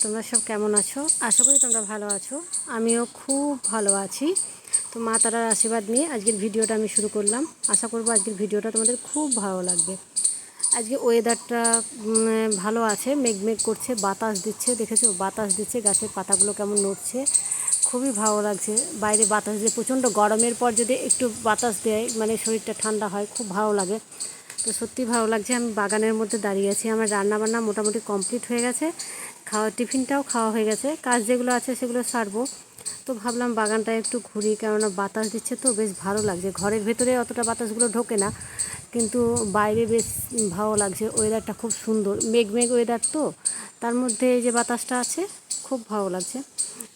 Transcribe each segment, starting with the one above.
তোমরা সব কেমন আছো? আশা করি তোমরা ভালো আছো। আমিও খুব ভালো আছি। তো মা তারার আশীর্বাদ নিয়ে আজকের ভিডিওটা আমি শুরু করলাম। আশা করব আজকের ভিডিওটা তোমাদের খুব ভালো লাগবে। আজকে ওয়েদারটা ভালো আছে, মেঘমেঘ করছে, বাতাস দিচ্ছে, দেখেছো বাতাস দিচ্ছে, গাছের পাতাগুলো কেমন নড়ছে, খুবই ভালো লাগছে। বাইরে বাতাস দিয়ে, প্রচণ্ড গরমের পর যদি একটু বাতাস দেয় মানে শরীরটা ঠান্ডা হয়, খুব ভালো লাগে। তো সত্যি ভালো লাগছে। আমি বাগানের মধ্যে দাঁড়িয়ে আছি। আমার রান্নাবান্না মোটামুটি কমপ্লিট হয়ে গেছে, টিফিনটাও খাওয়া হয়ে গেছে, কাজ যেগুলো আছে সেগুলো সারবো। তো ভাবলাম বাগানটা একটু ঘুরি, কেননা বাতাস দিচ্ছে তো বেশ ভালো লাগছে। ঘরের ভেতরে অতটা বাতাসগুলো ঢোকে না, কিন্তু বাইরে বেশ ভালো লাগছে। ওয়েদারটা খুব সুন্দর, মেঘ ওয়েদার তো, তার মধ্যে এই যে বাতাসটা আছে, খুব ভালো লাগছে।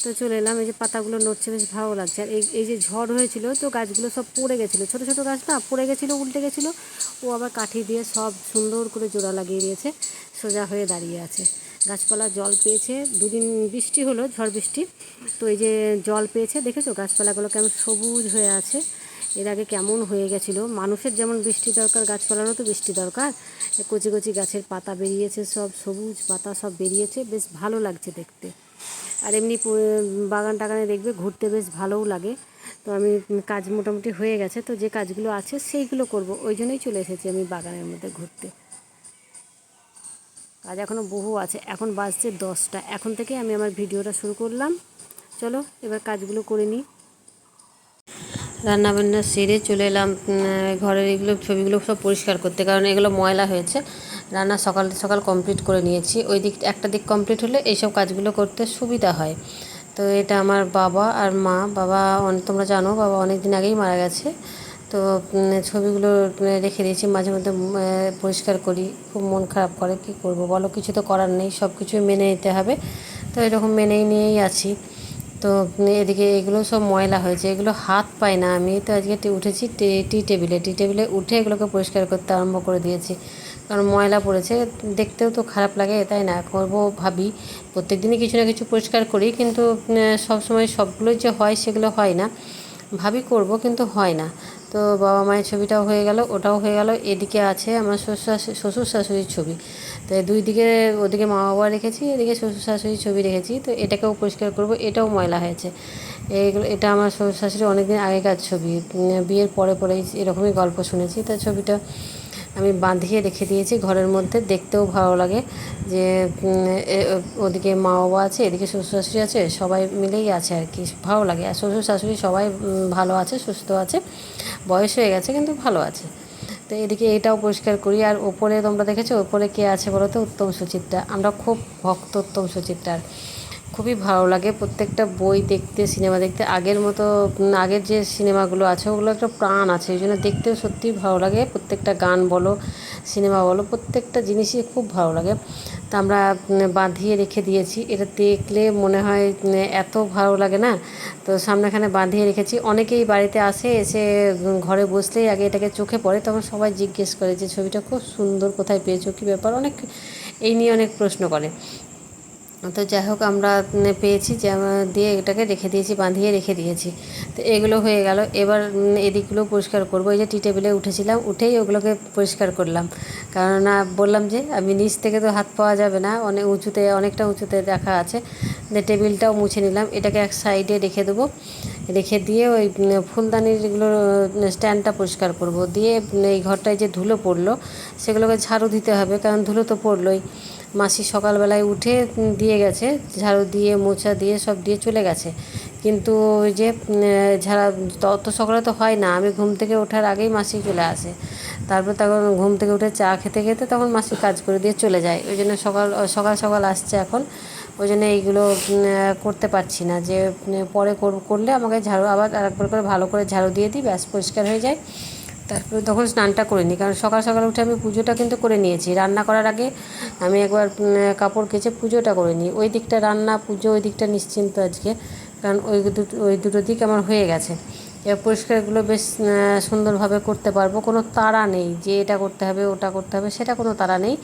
তো চলে এলাম, এই যে পাতাগুলো নড়ছে, বেশ ভালো লাগছে। আর এই যে ঝড় হয়েছিল তো গাছগুলো সব পড়ে গেছিলো, ছোটো ছোটো গাছ না, পড়ে গেছিলো, উল্টে গেছিলো। ও আবার কাঠি দিয়ে সব সুন্দর করে জোড়া লাগিয়ে দিয়েছে, সোজা হয়ে দাঁড়িয়ে আছে। গাছপালা জল পেয়েছে, দুদিন বৃষ্টি হলো, ঝড় বৃষ্টি, তো এই যে জল পেয়েছে, দেখেছো গাছপালাগুলো কেমন সবুজ হয়ে আছে। এর আগে কেমন হয়ে গেছিলো। মানুষের যেমন বৃষ্টি দরকার, গাছপালারও তো বৃষ্টি দরকার। কচি কচি গাছের পাতা বেরিয়েছে, সব সবুজ পাতা সব বেরিয়েছে, বেশ ভালো লাগছে দেখতে। আর এমনি বাগান টাগানে দেখবে ঘুরতে বেশ ভালোও লাগে। তো আমি কাজ মোটামুটি হয়ে গেছে, তো যে কাজগুলো আছে সেইগুলো করব, ওই জন্যই চলে এসেছি আমি বাগানের মধ্যে ঘুরতে। কাজ এখনও বহু আছে। এখন বাজছে 10টা, এখন থেকে আমি আমার ভিডিওটা শুরু করলাম। চলো এবার কাজগুলো করে নিই। রান্নাবান্না সেরে চলে এলাম ঘরের এগুলো ছবিগুলো সব পরিষ্কার করতে, কারণ এগুলো ময়লা হয়েছে। রান্না সকাল সকাল কমপ্লিট করে নিয়েছি। ওই দিক একটা দিক কমপ্লিট হলে এইসব কাজগুলো করতে সুবিধা হয়। তো এটা আমার বাবা আর মা। বাবা তোমরা জানো বাবা অনেক দিন আগেই মারা গেছে। তো ছবিগুলো রেখে দিয়েছি, মাঝে মধ্যে পরিষ্কার করি। খুব মন খারাপ করে, কী করব বলো, কিছু তো করার নেই, সব কিছুই মেনে নিতে হবে। তো এরকম মেনেই নিয়েই আছি। তো এদিকে এগুলো সব ময়লা হয়েছে, এগুলো হাত পাই না। আমি তো আজকে উঠেছি টি টেবিলে উঠে এগুলোকে পরিষ্কার করতে আরম্ভ করে দিয়েছি, কারণ ময়লা পড়েছে। দেখতেও তো খারাপ লাগে, তাই না? করবো ভাবি, প্রত্যেক দিনই কিছু না কিছু পরিষ্কার করি, কিন্তু সব সময় সবগুলোই যে হয় সেগুলো হয় না। ভাবি করব, কিন্তু হয় না। তো বাবা মায়ের ছবিটাও হয়ে গেল, ওটাও হয়ে গেল। এদিকে আছে আমার শ্বশুর শাশুড়ির ছবি। তো দুই দিকে, ওদিকে মা বাবা রেখেছি, এদিকে শ্বশুর শাশুড়ির ছবি রেখেছি। তো এটাকেও পরিষ্কার করব, এটাও ময়লা হয়েছে। এটা আমার শ্বশুর শাশুড়ি অনেক দিন আগেকার ছবি, বিয়ের পরে পরেই এরকমই গল্প শুনেছি। তো ছবিটা আমি বাঁধিয়ে রেখে দিয়েছি ঘরের মধ্যে, দেখতেও ভালো লাগে যে ওদিকে মা বাবা আছে, এদিকে শ্বশুর শাশুড়ি আছে, সবাই মিলেই আছে আর কি, ভালো লাগে। আর শ্বশুর শাশুড়ি সবাই ভালো আছে, সুস্থ আছে, বয়স হয়ে গেছে কিন্তু ভালো আছে। তো এদিকে এটাও পরিষ্কার করি। আর ওপরে তোমরা দেখেছো ওপরে কে আছে বলো তো? উত্তম সুচিত্রা। আমরা খুব ভক্ত উত্তম সুচিত্রার, খুবই ভালো লাগে প্রত্যেকটা বই দেখতে, সিনেমা দেখতে। আগের মতো আগের যে সিনেমাগুলো আছে ওগুলো একটা প্রাণ আছে, এই জন্য দেখতেও সত্যিই ভালো লাগে। প্রত্যেকটা গান বলো, সিনেমা বলো, প্রত্যেকটা জিনিসই খুব ভালো লাগে। তা আমরা বাঁধিয়ে রেখে দিয়েছি। এটা দেখলে মনে হয় এত ভালো লাগে না। তো সামনেখানে বাঁধিয়ে রেখেছি। অনেকেই বাড়িতে আসে, এসে ঘরে বসলেই আগে এটাকে চোখে পড়ে, তখন সবাই জিজ্ঞেস করে যে ছবিটা খুব সুন্দর, কোথায় পেয়েছো, কী ব্যাপার, অনেক এই নিয়ে অনেক প্রশ্ন করে। তো যাই হোক আমরা পেয়েছি, যে দিয়ে এটাকে রেখে দিয়েছি, বাঁধিয়ে রেখে দিয়েছি। তো এগুলো হয়ে গেল। এবার এদিকগুলো পরিষ্কার করবো। এই যে টি টেবিলে উঠেছিলাম, উঠেই ওগুলোকে পরিষ্কার করলাম, কেননা বললাম যে আমি নিচ থেকে তো হাত পাওয়া যাবে না, অনেকটা উঁচুতে রাখা আছে। টেবিলটাও মুছে নিলাম। এটাকে এক সাইডে রেখে দেবো, রেখে দিয়ে ওই ফুলদানির এগুলো স্ট্যান্ডটা পরিষ্কার করব। দিয়ে এই ঘরটায় যে ধুলো পড়লো সেগুলোকে ঝাড়ু দিতে হবে, কারণ ধুলো তো পড়লোই। মাসি সকালবেলায় উঠে দিয়ে গেছে, ঝাড়ু দিয়ে মোছা দিয়ে সব দিয়ে চলে গেছে। কিন্তু ওই যে ঝাড়া তত সকালে তো হয় না, আমি ঘুম থেকে ওঠার আগেই মাসি চলে আসে। তারপর তখন ঘুম থেকে উঠে চা খেতে খেতে তখন মাসি কাজ করে দিয়ে চলে যায়। ওই জন্য সকাল সকাল আসছে এখন, ওই জন্য এইগুলো করতে পারছি না। যে পরে করলে আমাকে ঝাড়ু আবার আরেকবার করে ভালো করে ঝাড়ু দিয়ে দিই, ব্যাস পরিষ্কার হয়ে যায়। তারপরে তখন স্নানটা করে নিই, কারণ সকাল সকাল উঠে আমি পুজোটা কিন্তু করে নিয়েছি। রান্না করার আগে আমি একবার কাপড় কেচে পুজোটা করে নিই। ওই দিকটা রান্না পুজো, ওই দিকটা নিশ্চিন্ত আজকে, কারণ ওই দুটো দিক আমার হয়ে গেছে। এবার পরিষ্কারগুলো বেশ সুন্দরভাবে করতে পারবো, কোনো তাড়া নেই যে এটা করতে হবে ওটা করতে হবে, সেটা কোনো তাড়া নেই।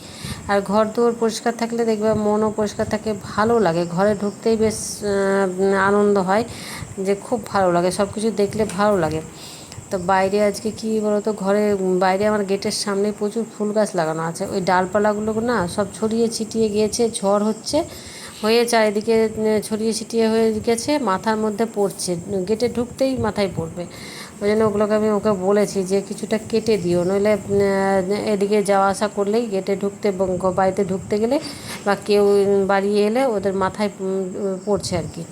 আর ঘর দুয়ার পরিষ্কার থাকলে দেখবে মনও পরিষ্কার থাকে, ভালো লাগে। ঘরে ঢুকতেই বেশ আনন্দ হয়, যে খুব ভালো লাগে, সব কিছু দেখলে ভালো লাগে। তো বাইরে আজকে কি বলতো, ঘরে বাইরে আমার গেটের সামনে প্রচুর ফুল গাছ লাগানো আছে। ওই ডালপালাগুলো না সব ছড়িয়ে ছিটিয়ে গিয়েছে, ঝড় হচ্ছে, হয়ে চারিদিকে ছড়িয়ে ছিটিয়ে হয়ে গেছে, মাথার মধ্যে পড়ছে, গেটে ঢুকতেই মাথায় পড়বে। ওই জন্য ওগুলোকে আমি ওকে বলেছি যে কিছুটা কেটে দিও, নইলে এদিকে যাওয়া আসা করলেই গেটে ঢুকতে, বাড়িতে ঢুকতে গেলে বা কেউ বাড়ি এলে ওদের মাথায় পড়ছে আর কি।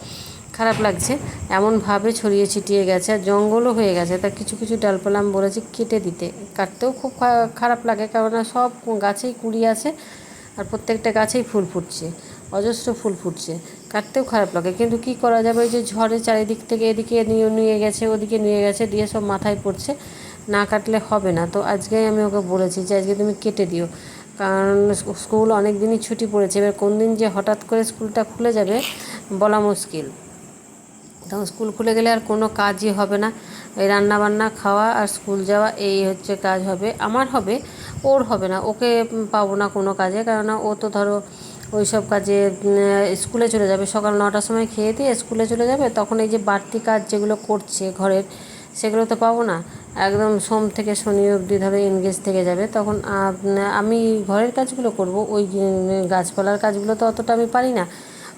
খারাপ লাগছে, এমনভাবে ছড়িয়ে ছিটিয়ে গেছে, আর জঙ্গলও হয়ে গেছে। তা কিছু কিছু ডালপালা আমি বলেছি কেটে দিতে, কাটতেও খুব খারাপ লাগে, কেননা সব গাছেই কুড়ি আছে আর প্রত্যেকটা গাছেই ফুল ফুটছে, অজস্র ফুল ফুটছে, কাটতেও খারাপ লাগে। কিন্তু কি করা যাবে, ওই যে ঝড়ে চারিদিক থেকে এদিকে নিয়ে গেছে, ওদিকে নিয়ে গেছে, দিয়ে সব মাথায় পড়ছে, না কাটলে হবে না। তো আজকেই আমি ওকে বলেছি যে আজকে তুমি কেটে দিও, কারণ স্কুল অনেক দিনই ছুটি পড়েছে, এবার কোন দিন যে হঠাৎ করে স্কুলটা খুলে যাবে বলা মুশকিল। তখন স্কুল খুলে গেলে আর কোনো কাজই হবে না, এই রান্নাবান্না খাওয়া আর স্কুল যাওয়া, এই হচ্ছে কাজ হবে, আমার হবে, ওর হবে না, ওকে পাবো না কোনো কাজে, কেননা ও তো ধরো ওই সব কাজে স্কুলে চলে যাবে, সকাল 9টার সময় খেয়ে দিয়ে স্কুলে চলে যাবে, তখন এই যে বাড়তি কাজ যেগুলো করছে ঘরের সেগুলো তো পাবো না। একদম সোম থেকে শনি অবধি ধরো এনগেজ থেকে যাবে, তখন আমি ঘরের কাজগুলো করব, ওই গাছপালার কাজগুলো তো অতটা আমি পারি না,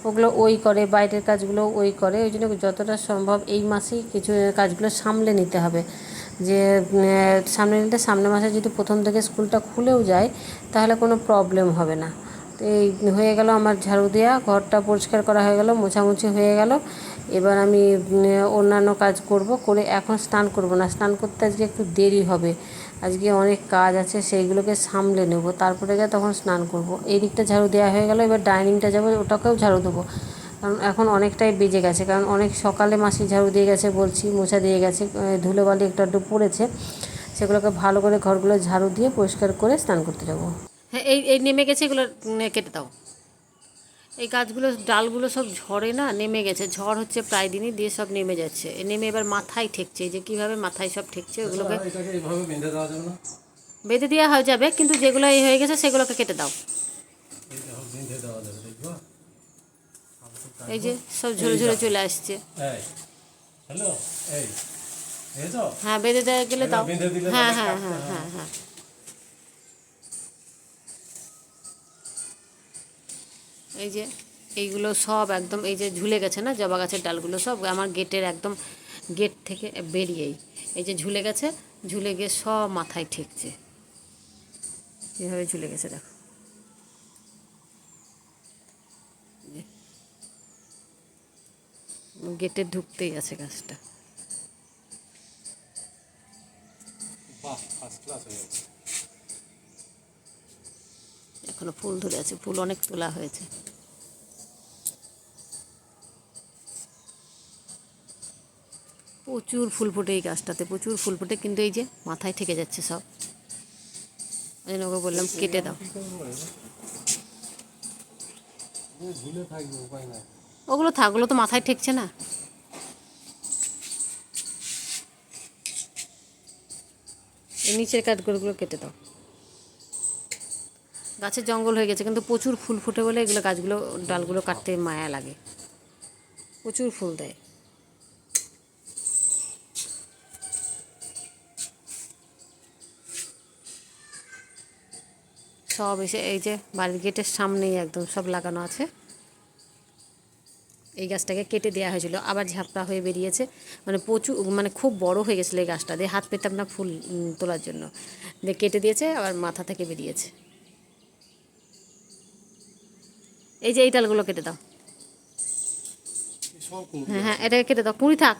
ওগুলো ওই করে, বাইরের কাজগুলো ওই করে। ওই জন্য যতটা সম্ভব এই মাসেই কিছু কাজগুলো সামলে নিতে হবে, যে সামনে নিতে সামনের মাসে যদি প্রথম থেকে স্কুলটা খুলেও যায় তাহলে কোনো প্রবলেম হবে না। তো এই হয়ে গেল আমার ঝাড়ু দেওয়া, ঘরটা পরিষ্কার করা হয়ে গেল, মোছামুছি হয়ে গেল। এবার আমি অন্যান্য কাজ করব, করে এখন স্নান করব না, স্নান করতে আজকে একটু দেরি হবে, আজকে অনেক কাজ আছে, সেইগুলোকে সামলে নেব, তারপরে গিয়ে তখন স্নান করব। এই দিকটা ঝাড়ু দেওয়া হয়ে গেল, এবার ডাইনিংটা যাবো, ওটাকেও ঝাড়ু দেবো, কারণ এখন অনেকটাই বেজে গেছে, কারণ অনেক সকালে মাসি ঝাড়ু দিয়ে গেছে, বলছি মোছা দিয়ে গেছে, ধুলোবালি একটু একটু পড়েছে, সেগুলোকে ভালো করে ঘরগুলো ঝাড়ু দিয়ে পরিষ্কার করে স্নান করতে যাবো। হ্যাঁ, এই এই নেমে গেছে, এগুলো কেটে দাও। এই গাছগুলো ডালগুলো সব ঝড়ে না নেমে গেছে, ঝড় হচ্ছে প্রায় দিনই, দিয়ে সব নেমে যাচ্ছে, নেমে এবার মাথায় ঠেকছে, এই যে কীভাবে মাথায় সব ঠেকছে, ওগুলোকে বেঁধে দেওয়া হয়ে যাবে, কিন্তু যেগুলো এই হয়ে গেছে সেগুলোকে কেটে দাও। এই যে সব ঝরে ঝরে চলে আসছে। হ্যাঁ, বেঁধে দেওয়া গেলে দাও। হ্যাঁ হ্যাঁ হ্যাঁ হ্যাঁ হ্যাঁ, এই যে এইগুলো সব একদম এই যে ঝুলে গেছে না, জবা গাছের ডালগুলো সব আমার গেটের একদম গেট থেকে বেরিয়েই এই যে ঝুলে গেছে, ঝুলে গিয়ে সব মাথায় ঠেকছে, এভাবে ঝুলে গেছে দেখো। গেটে ঢুকতেই আছে গাছটা। এখনো ফুল ধরে আছে, ফুল অনেক তোলা হয়েছে। প্রচুর ফুল ফোটে এই গাছটাতে, প্রচুর ফুল ফোটে, কিন্তু এই যে মাথায় ঠেকে যাচ্ছে সব, ওই জন্য ওকে বললাম কেটে দাও। ওগুলো থাক, ওগুলো তো মাথায় ঠেকছে না। এই নিচের কাঠগুলো কেটে দাও। গাছের জঙ্গল হয়ে গেছে, কিন্তু প্রচুর ফুল ফুটে বলে এগুলো গাছগুলো ডালগুলো কাটতে মায়া লাগে, প্রচুর ফুল দেয়। সব এসে এই যে বাড়ির গেটের সামনেই একদম সব লাগানো আছে। এই গাছটাকে কেটে দেওয়া হয়েছিল, আবার ঝাপটা হয়ে বেরিয়েছে, মানে প্রচুর, মানে খুব বড় হয়ে গেছিলো এই গাছটা, দিয়ে হাত পেতাম না ফুল তোলার জন্য, দিয়ে কেটে দিয়েছে, আবার মাথা থেকে বেরিয়েছে। এই যে এই ডালগুলো কেটে দাও। হ্যাঁ হ্যাঁ, এটাকে কেটে দাও, কুড়ি থাক,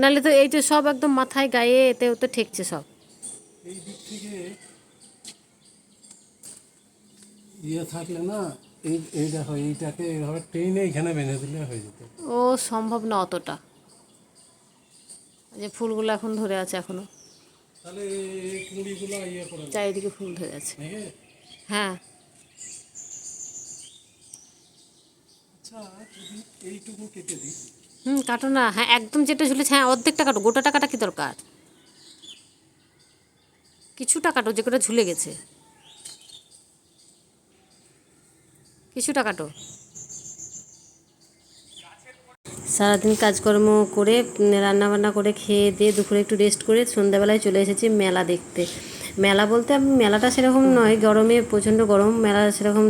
নাহলে তো এই যে সব একদম মাথায় গায়ে এতে ওতে ঠেকছে সব। এই দিক থেকে থাকলে না, এই দেখো এইটাকে এইভাবে টেনে এখানে বেঁধে দিলে হয়ে যেত। ও সম্ভব না অতটা, যে ফুলগুলো এখন ধরে আছে এখনো, তাহলে এই কুঁড়িগুলো করে চারিদিকে ফুল ধরে আছে। হ্যাঁ, আচ্ছা, যদি এইটুকু কেটে দিই। কাটো না, হ্যাঁ একদম যেটা ঝুলেছে, হ্যাঁ অর্ধেকটা কাটো, গোটাটা কাটা কি দরকার, কিছুটা কাটো, যে কটা ঝুলে গেছে কিছুটা কাটো। সারাদিন কাজকর্ম করে রান্নাবান্না করে খেয়ে দিয়ে দুপুরে একটু রেস্ট করে সন্ধ্যাবেলায় চলে এসেছি মেলা দেখতে। মেলা বলতে আমি মেলাটা সেরকম নয়, গরমে প্রচণ্ড গরম, মেলা সেরকম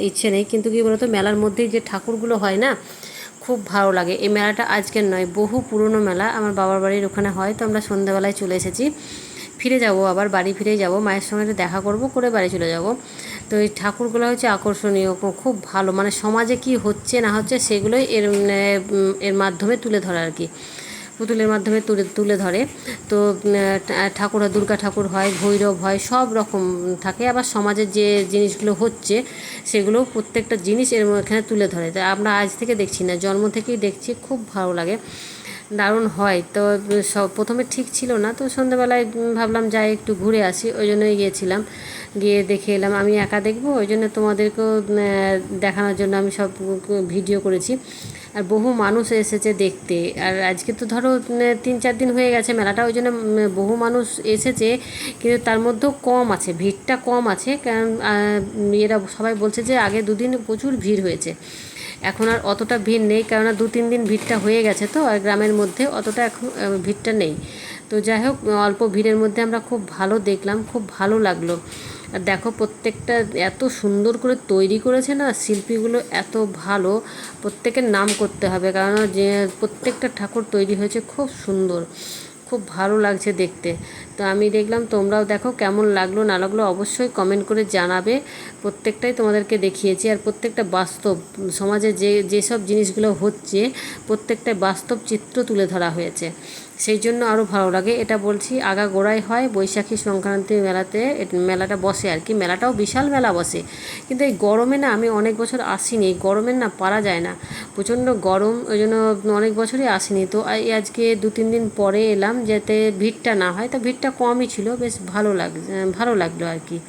ইচ্ছে নেই, কিন্তু কী বলতো মেলার মধ্যেই যে ঠাকুরগুলো হয় না খুব ভালো লাগে। এই মেলাটা আজকের নয়, বহু পুরনো মেলা, আমার বাবার বাড়ির ওখানে হয়। তো আমরা সন্ধ্যাবেলায় চলে এসেছি, ফিরে যাব, আবার বাড়ি ফিরেই যাব, মায়ের সঙ্গে একটু দেখা করব, করে বাড়ি চলে যাব। তো এই ঠাকুরগুলো হচ্ছে আকর্ষণীয়, খুব ভালো, মানে সমাজে কি হচ্ছে না হচ্ছে সেগুলোই এর মাধ্যমে তুলে ধরে আর কি, পুতুলের মাধ্যমে তুলে ধরে। তো ঠাকুর, দুর্গা ঠাকুর হয়, ভৈরব হয়, সব রকম থাকে। আবার সমাজের যে জিনিসগুলো হচ্ছে সেগুলো প্রত্যেকটা জিনিস এখানে তুলে ধরে। তাই আমরা আজ থেকে দেখছি না, জন্ম থেকেই দেখছি, খুব ভালো লাগে, দারুণ হয়। তো সব প্রথমে ঠিক ছিল না, তো সন্ধ্যাবেলায় ভাবলাম যাই একটু ঘুরে আসি, ওই জন্যই গিয়েছিলাম, গিয়ে দেখে এলাম। আমি একা দেখবো, ওই জন্য তোমাদেরকেও দেখানোর জন্য আমি সব ভিডিও করেছি। আর বহু মানুষ এসেছে দেখতে, আর আজকে তো ধরো 3-4 দিন হয়ে গেছে মেলাটা, ওই জন্য বহু মানুষ এসেছে, কিন্তু তার মধ্যেও কম আছে, ভিড়টা কম আছে, কারণ এরা সবাই বলছে যে আগে 2 দিন প্রচুর ভিড় হয়েছে, এখন আর অতটা ভিড় নেই, কেননা 2-3 দিন ভিড়টা হয়ে গেছে, তো আর গ্রামের মধ্যে অতটা এখন ভিড়টা নেই। তো যাই হোক, অল্প ভিড়ের মধ্যে আমরা খুব ভালো দেখলাম, খুব ভালো লাগলো। আর দেখো প্রত্যেকটা এত সুন্দর করে তৈরি করেছে না, শিল্পীগুলো এত ভালো, প্রত্যেকের নাম করতে হবে, কারণ যে প্রত্যেকটা ঠাকুর তৈরি হয়েছে খুব সুন্দর, খুব ভালো লাগছে দেখতে। তো আমি দেখলাম, তোমরাও দেখো কেমন লাগলো না লাগলো অবশ্যই কমেন্ট করে জানাবে। প্রত্যেকটাই তোমাদেরকে দেখিয়েছি, আর প্রত্যেকটা বাস্তব, সমাজে যেসব জিনিসগুলো হচ্ছে প্রত্যেকটা বাস্তব চিত্র তুলে ধরা হয়েছে, সেই জন্য আরও ভালো লাগে। এটা বলছি আগাগোড়াই হয় বৈশাখী সংক্রান্তি মেলাতে, মেলাটা বসে আর কি, মেলাটাও বিশাল মেলা বসে। কিন্তু এই গরমে না আমি অনেক বছর আসিনি, গরমের না পারা যায় না, প্রচণ্ড গরম, ওই জন্য অনেক বছরই আসিনি। তো আজকে 2-3 দিন পরে এলাম, যাতে ভিড়টা না হয়, তো ভিড়টা কমই ছিল, বেশ ভালো লাগলো আর কি।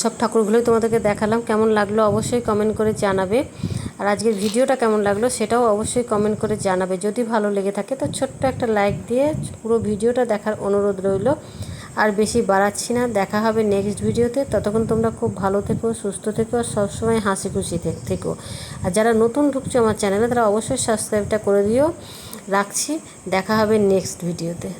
সব ঠাকুরগুলোই তোমাদেরকে দেখালাম, কেমন লাগলো অবশ্যই কমেন্ট করে জানাবে। আর আজকের ভিডিওটা কেমন লাগলো সেটাও অবশ্যই কমেন্ট করে জানাবে। যদি ভালো লেগে থাকে তো ছোট্ট একটা লাইক দিয়ে পুরো ভিডিওটা দেখার অনুরোধ রইল। আর বেশি বাড়াচ্ছি না, দেখা হবে নেক্সট ভিডিওতে। ততক্ষণ তোমরা খুব ভালো থেকো, সুস্থ থেকো, আর সবসময় হাসি খুশি থেকো। আর যারা নতুন ঢুকছো আমার চ্যানেলে তারা অবশ্যই সাবস্ক্রাইবটা করে দিও। রাখছি, দেখা হবে নেক্সট ভিডিওতে।